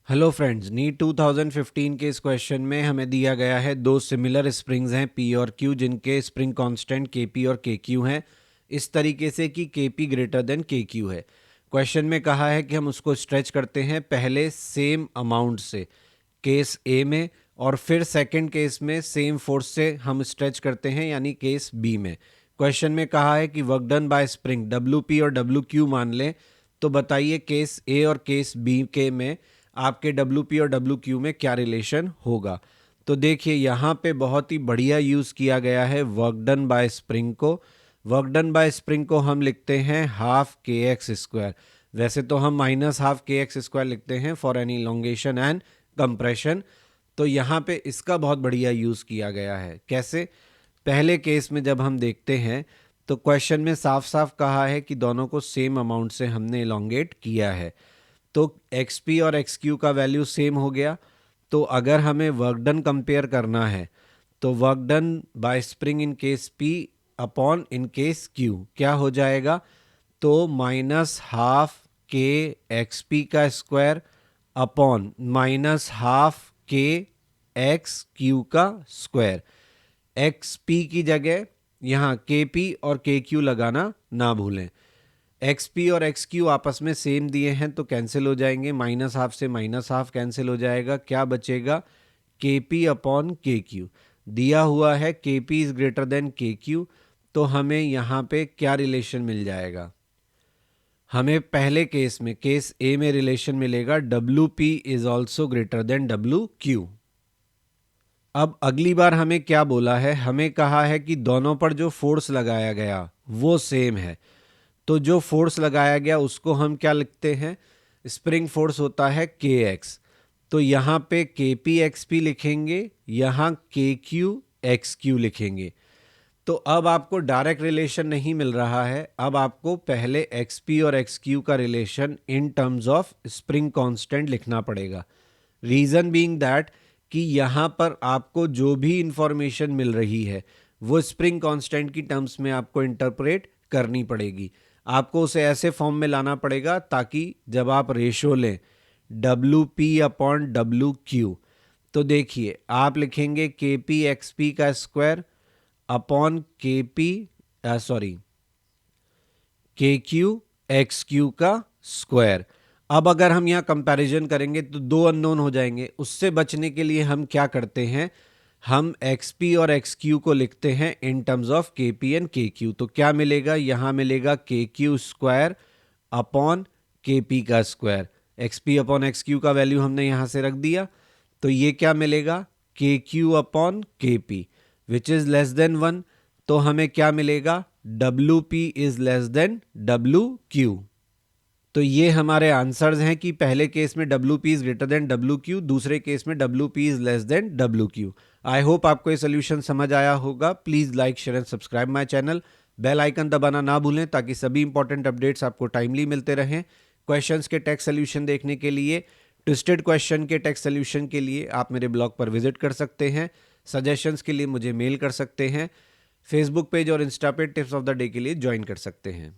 Hello friends, NEET 2015 के इस question में हमें दिया गया है दो सिमिलर स्प्रिंग्स हैं पी और क्यू, जिनके स्प्रिंग कांस्टेंट के पी और के क्यू हैं इस तरीके से कि के पी ग्रेटर देन के क्यू है। क्वेश्चन में कहा है कि हम उसको स्ट्रेच करते हैं पहले सेम अमाउंट से केस ए में, और फिर सेकंड केस में सेम फोर्स से हम स्ट्रेच करते हैं यानी केस बी में। क्वेश्चन में कहा है कि work done by spring W P और डब्ल्यू क्यू मान लें, तो बताइए केस ए और केस बी के में आपके डब्ल्यू पी और डब्ल्यू क्यू में क्या रिलेशन होगा। तो देखिए यहाँ पे बहुत ही बढ़िया यूज़ किया गया है वर्क डन बाय स्प्रिंग को। वर्क डन बाय स्प्रिंग को हम लिखते हैं हाफ के एक्स स्क्वायर। वैसे तो हम माइनस हाफ के एक्स स्क्वायर लिखते हैं for an elongation and compression. तो यहाँ पे इसका बहुत बढ़िया यूज़ किया गया है। कैसे? पहले केस में जब हम देखते हैं तो क्वेश्चन में साफ साफ कहा है कि दोनों को सेम अमाउंट से हमने इलोंगेट किया है। तो एक्स पी और एक्स क्यू का वैल्यू सेम हो गया। तो अगर हमें वर्क डन कंपेयर करना है तो work done by spring in case P upon in case Q क्या हो जाएगा? तो माइनस हाफ के एक्स पी का स्क्वायर अपॉन माइनस हाफ के एक्स क्यू का स्क्वायर। एक्स पी की जगह यहाँ के पी और के क्यू लगाना ना भूलें। एक्स पी और एक्स क्यू आपस में सेम दिए हैं तो कैंसिल हो जाएंगे, माइनस हाफ से माइनस हाफ कैंसिल हो जाएगा। क्या बचेगा? के पी अपॉन के क्यू। दिया हुआ है के पी इज ग्रेटर देन के क्यू, तो हमें यहाँ पे क्या रिलेशन मिल जाएगा? हमें पहले केस में केस ए में रिलेशन मिलेगा W P is also greater than W Q. अब अगली बार हमें क्या बोला है? हमें कहा है कि दोनों पर जो फोर्स लगाया गया वो सेम है। तो जो फोर्स लगाया गया उसको हम क्या लिखते हैं? स्प्रिंग फोर्स होता है के एक्स। तो यहाँ पे के पी एक्स पी लिखेंगे, यहाँ के क्यू एक्स क्यू लिखेंगे। तो अब आपको डायरेक्ट रिलेशन नहीं मिल रहा है, अब आपको पहले एक्स पी और एक्स क्यू का relation in terms of spring constant लिखना पड़ेगा। रीज़न बीइंग दैट कि यहाँ पर आपको जो भी इंफॉर्मेशन मिल रही है वो स्प्रिंग कांस्टेंट की टर्म्स में आपको इंटरप्रेट करनी पड़ेगी। आपको उसे ऐसे फॉर्म में लाना पड़ेगा ताकि जब आप रेशो लें W P upon W Q, तो देखिए आप लिखेंगे के पी एक्स पी का square upon K P sorry के क्यू एक्स क्यू का स्क्वायर। अब अगर हम यहाँ कंपैरिजन करेंगे तो दो अननोन हो जाएंगे। उससे बचने के लिए हम क्या करते हैं? हम एक्स पी और एक्स क्यू को लिखते हैं इन टर्म्स ऑफ के पी एंड के क्यू। तो क्या मिलेगा? यहाँ मिलेगा K Q square upon K P का square. X P upon x Q का वैल्यू हमने यहाँ से रख दिया, तो ये क्या मिलेगा? K Q upon K P which is less than one. तो हमें क्या मिलेगा? W P is less than W Q. तो ये हमारे आंसर्स हैं कि पहले केस में W P is greater than W Q, दूसरे केस में W P is less than W Q. I hope आपको ये सोल्यूशन समझ आया होगा। Please like share and subscribe my channel. Bell icon दबाना ना भूलें ताकि सभी इंपॉर्टेंट अपडेट्स आपको टाइमली मिलते रहें। क्वेश्चंस के टेक्स्ट सोल्यूशन देखने के लिए, ट्विस्टेड क्वेश्चन के टेक्स्ट सोल्यूशन के लिए आप मेरे ब्लॉग पर विजिट कर सकते हैं। सजेशंस के लिए मुझे मेल कर सकते हैं। फेसबुक पेज और इंस्टा पे टिप्स ऑफ द डे के लिए ज्वाइन कर सकते हैं।